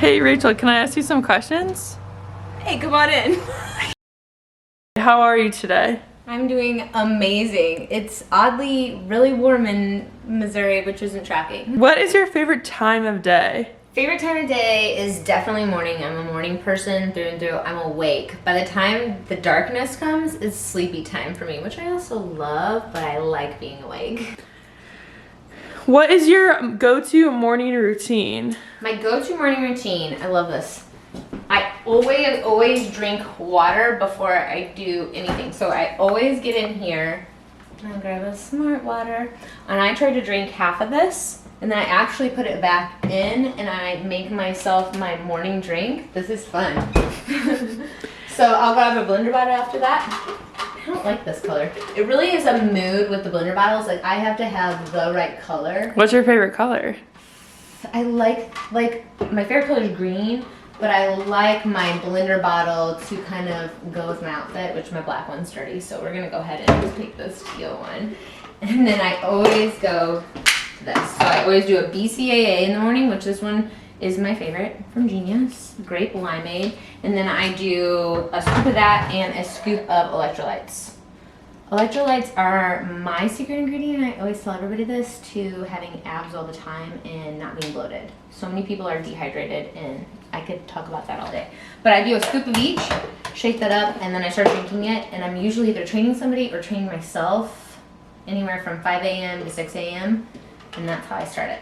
Hey Rachel, can I ask you some questions? Hey, come on in. How are you today? I'm doing amazing. It's oddly really warm in Missouri, which isn't tracking. What is your favorite time of day? Favorite time of day is definitely morning. I'm a morning person through and through. I'm awake. By the time the darkness comes, it's sleepy time for me, which I also love, but I like being awake. What is your go-to morning routine? My go-to morning routine, I love this. I always drink water before I do anything. So I always get in here and I grab a Smart Water and I try to drink half of this and then I actually put it back in and I make myself my morning drink. This is fun. So I'll grab a blender bottle after that. I don't like this color. It really is a mood with the blender bottles. Like I have to have the right color. What's your favorite color? I like my favorite color is green, but I like my blender bottle to kind of go with my outfit, which my black one's dirty. So we're gonna go ahead and take this teal one. And then I always go to this. So I always do a BCAA in the morning, which this one is my favorite from Genius, grape limeade. And then I do a scoop of that and a scoop of electrolytes. Electrolytes are my secret ingredient. I always tell everybody this, to having abs all the time and not being bloated. So many people are dehydrated and I could talk about that all day. But I do a scoop of each, shake that up, and then I start drinking it. And I'm usually either training somebody or training myself, anywhere from 5 a.m. to 6 a.m. And that's how I start it.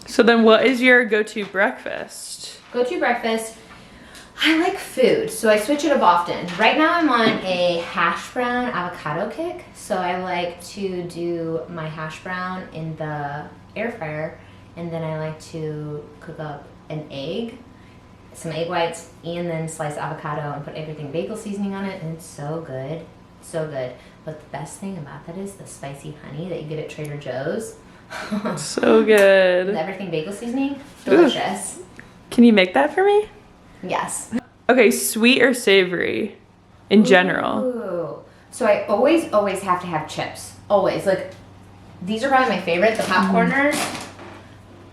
So then what is your go-to breakfast? Go-to breakfast, I like food, so I switch it up often. Right now I'm on a hash brown avocado kick, so I like to do my hash brown in the air fryer, and then I like to cook up an egg, some egg whites, and then slice avocado and put everything bagel seasoning on it, and it's so good, so good. But the best thing about that is the spicy honey that you get at Trader Joe's. So good. With everything bagel seasoning, delicious. Ooh. Can you make that for me? Yes. Okay, sweet or savory in general? Ooh. So I always have to have chips. Always. Like, these are probably my favorite, the popcorners.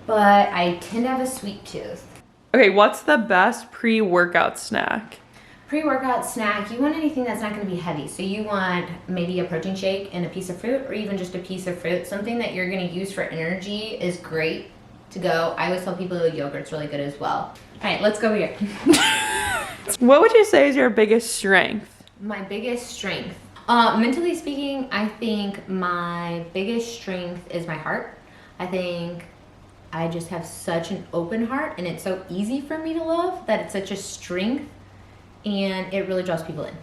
But I tend to have a sweet tooth. Okay, what's the best pre-workout snack? Pre-workout snack, you want anything that's not going to be heavy. So you want maybe a protein shake and a piece of fruit, or even just a piece of fruit. Something that you're going to use for energy is great to go. I always tell people yogurt's really good as well. All right, let's go here. What would you say is your biggest strength? My biggest strength. Mentally speaking, I think my biggest strength is my heart. I think I just have such an open heart, and it's so easy for me to love that it's such a strength, and it really draws people in.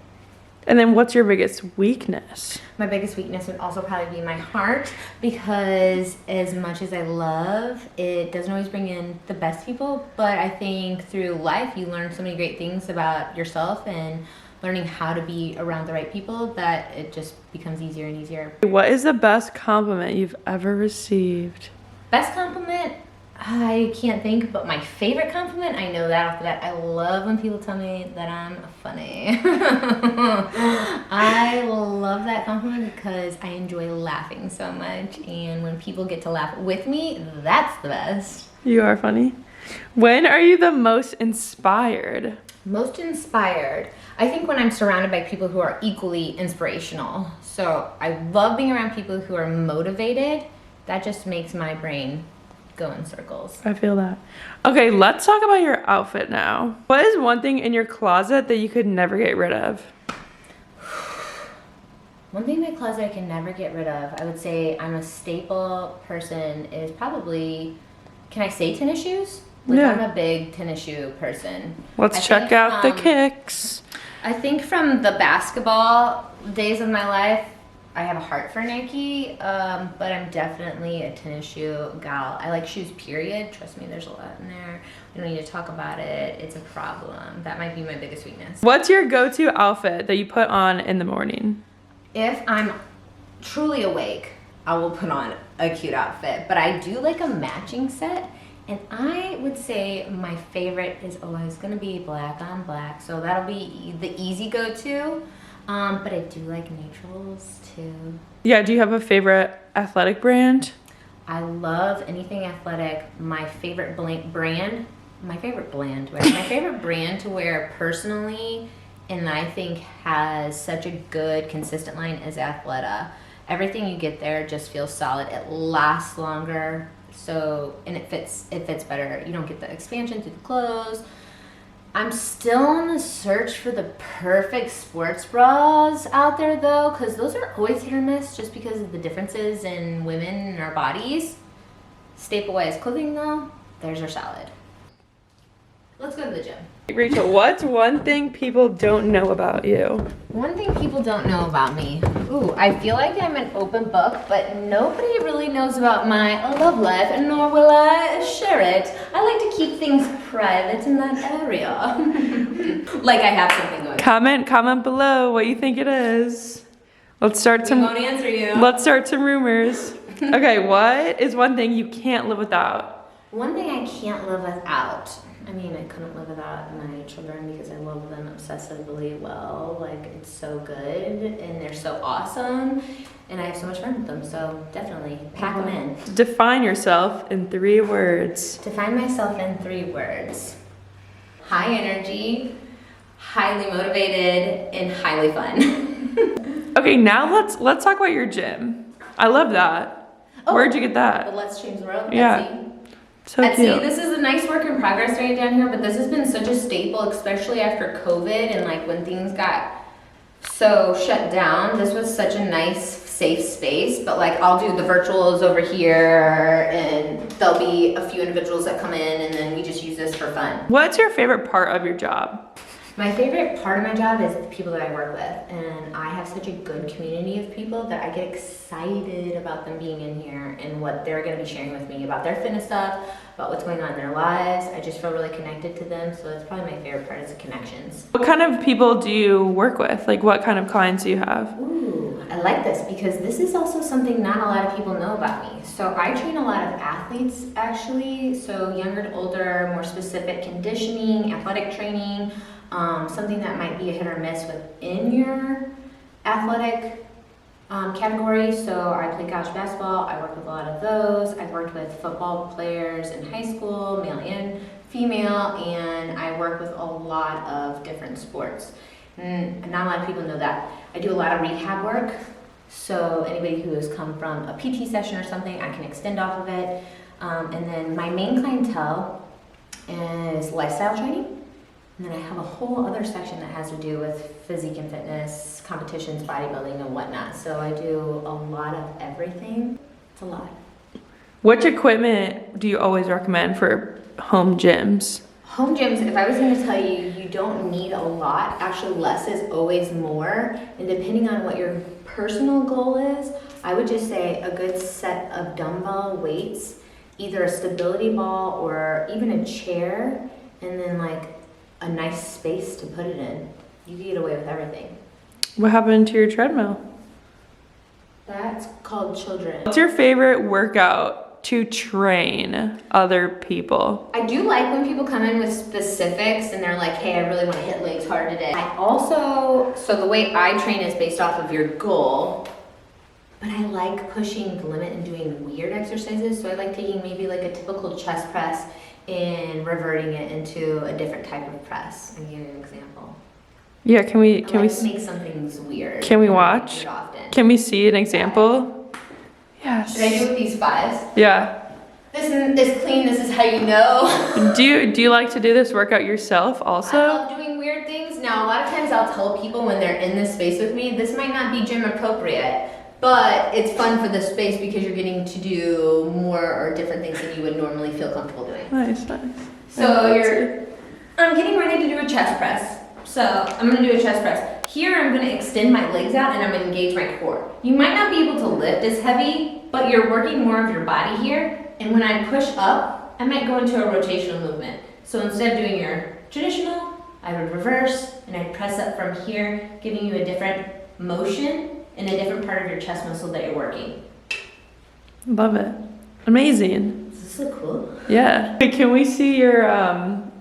And then what's your biggest weakness? My biggest weakness would also probably be my heart, because as much as I love, it doesn't always bring in the best people, but I think through life you learn so many great things about yourself and learning how to be around the right people that it just becomes easier and easier. What is the best compliment you've ever received? Best compliment? I can't think, but my favorite compliment, I know that off the bat. I love when people tell me that I'm funny. I love that compliment because I enjoy laughing so much, and when people get to laugh with me, that's the best. You are funny. When are you the most inspired? Most inspired? I think when I'm surrounded by people who are equally inspirational. So I love being around people who are motivated. That just makes my brain go in circles. I feel that. Okay, let's talk about your outfit now. What is one thing in your closet that you could never get rid of? One thing in my closet I can never get rid of, I would say I'm a staple person, is probably, can I say tennis shoes? Like, yeah. I'm a big tennis shoe person. Let's check out the kicks. I think from the basketball days of my life, I have a heart for Nike, but I'm definitely a tennis shoe gal. I like shoes, period. Trust me, there's a lot in there. We don't need to talk about it. It's a problem. That might be my biggest weakness. What's your go-to outfit that you put on in the morning? If I'm truly awake, I will put on a cute outfit, but I do like a matching set. And I would say my favorite is always gonna be black on black. So that'll be the easy go-to. But I do like neutrals too. Yeah, do you have a favorite athletic brand? I love anything athletic. My favorite brand My favorite brand to wear personally, and I think has such a good consistent line, is Athleta. Everything you get there just feels solid. It lasts longer, so, and it fits better. You don't get the expansion through the clothes. I'm still on the search for the perfect sports bras out there though, because those are always hit or miss just because of the differences in women and our bodies. Staple Wise clothing though, theirs are solid. Let's go to the gym. Rachel, what's one thing people don't know about you? One thing people don't know about me. Ooh, I feel like I'm an open book, but nobody really knows about my love life, nor will I share it. I like to keep things private in that area. Like I have something going on. Comment below what you think it is. Let's start We won't answer you. Let's start some rumors. Okay, what is one thing you can't live without? One thing I can't live without. I mean, I couldn't live without my children because I love them obsessively well. Like, it's so good and they're so awesome and I have so much fun with them. So definitely pack them in. Define yourself in 3 words. Define myself in 3 words. High energy, highly motivated, and highly fun. Okay, now let's talk about your gym. I love that. Oh, Where'd you get that? The Let's Change the World. Yeah. Etsy. So Etsy, cute. this is a nice work in progress right down here, but this has been such a staple, especially after COVID and like when things got so shut down. This was such a nice, safe space, but like I'll do the virtuals over here and there'll be a few individuals that come in and then we just use this for fun. What's your favorite part of your job? My favorite part of my job is the people that I work with, and I have such a good community of people that I get excited about them being in here and what they're going to be sharing with me about their fitness stuff, about what's going on in their lives. I just feel really connected to them, so that's probably my favorite part is the connections. What kind of people do you work with? Like what kind of clients do you have? Ooh, I like this because this is also something not a lot of people know about me. So I train a lot of athletes actually, so younger to older, more specific conditioning, athletic training. Something that might be a hit or miss within your athletic category. So I play college basketball. I work with a lot of those. I've worked with football players in high school, male and female, and I work with a lot of different sports. And not a lot of people know that. I do a lot of rehab work. So anybody who has come from a PT session or something, I can extend off of it. And then my main clientele is lifestyle training. And then I have a whole other section that has to do with physique and fitness, competitions, bodybuilding, and whatnot. So I do a lot of everything. It's a lot. Which equipment do you always recommend for home gyms? Home gyms, if I was going to tell you, you don't need a lot. Actually, less is always more. And depending on what your personal goal is, I would just say a good set of dumbbell weights, either a stability ball or even a chair, and then like a nice space to put it in. You can get away with everything. What happened to your treadmill? That's called children. What's your favorite workout to train other people? I do like when people come in with specifics and they're like, hey, I really want to hit legs hard today. I also, so the way I train is based off of your goal, but I like pushing the limit and doing weird exercises. So I like taking maybe like a typical chest press and reverting it into a different type of press. I'll give you an example. Yeah, can we make something weird? Can we watch? Can we see an example? Yes. Should I do it with these 5s? Yeah. This is clean. This is how you know. Do you like to do this workout yourself also? I love doing weird things. Now, a lot of times I'll tell people when they're in this space with me, this might not be gym appropriate, but it's fun for the space because you're getting to do more or different things than you would normally feel comfortable doing. Nice. So I'm getting ready to do a chest press. So I'm gonna do a chest press. Here I'm gonna extend my legs out and I'm gonna engage my core. You might not be able to lift as heavy, but you're working more of your body here. And when I push up, I might go into a rotational movement. So instead of doing your traditional, I would reverse and I'd press up from here, giving you a different motion in a different part of your chest muscle that you're working. Love it. Amazing. Does this look cool? Yeah. Can we see your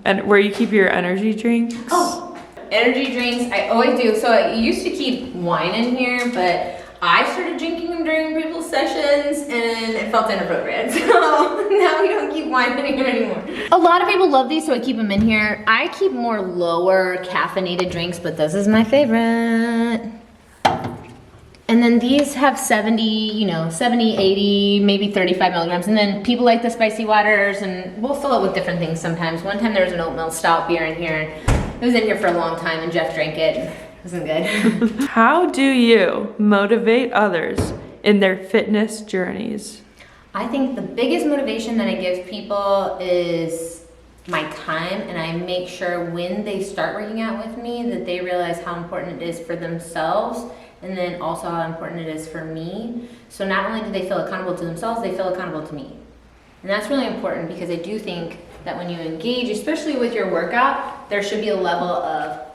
and where you keep your energy drinks? Oh, energy drinks, I always do. So I used to keep wine in here, but I started drinking them during people's sessions and it felt inappropriate. So now we don't keep wine in here anymore. A lot of people love these, so I keep them in here. I keep more lower caffeinated drinks, but this is my favorite. And then these have 70, 80, maybe 35 milligrams. And then people like the spicy waters, and we'll fill it with different things sometimes. One time there was an oatmeal stout beer in here. It was in here for a long time, and Jeff drank it. It wasn't good. How do you motivate others in their fitness journeys? I think the biggest motivation that I give people is my time, and I make sure when they start working out with me that they realize how important it is for themselves, and then also how important it is for me. So not only do they feel accountable to themselves, they feel accountable to me. And that's really important, because I do think that when you engage, especially with your workout, there should be a level of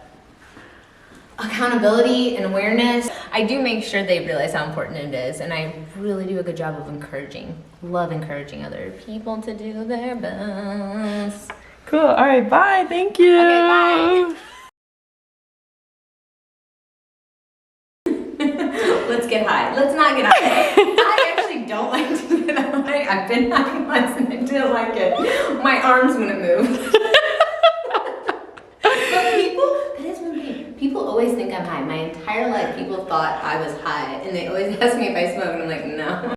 accountability and awareness. I do make sure they realize how important it is, and I really do a good job of love encouraging other people to do their best. Cool. All right, bye. Thank you. Okay, bye. Let's get high. Let's not get high. I actually don't like to get high. I've been high once and I didn't like it. My arms wouldn't move. But people always think I'm high. My entire life, people thought I was high, and they always ask me if I smoke, and I'm like, no.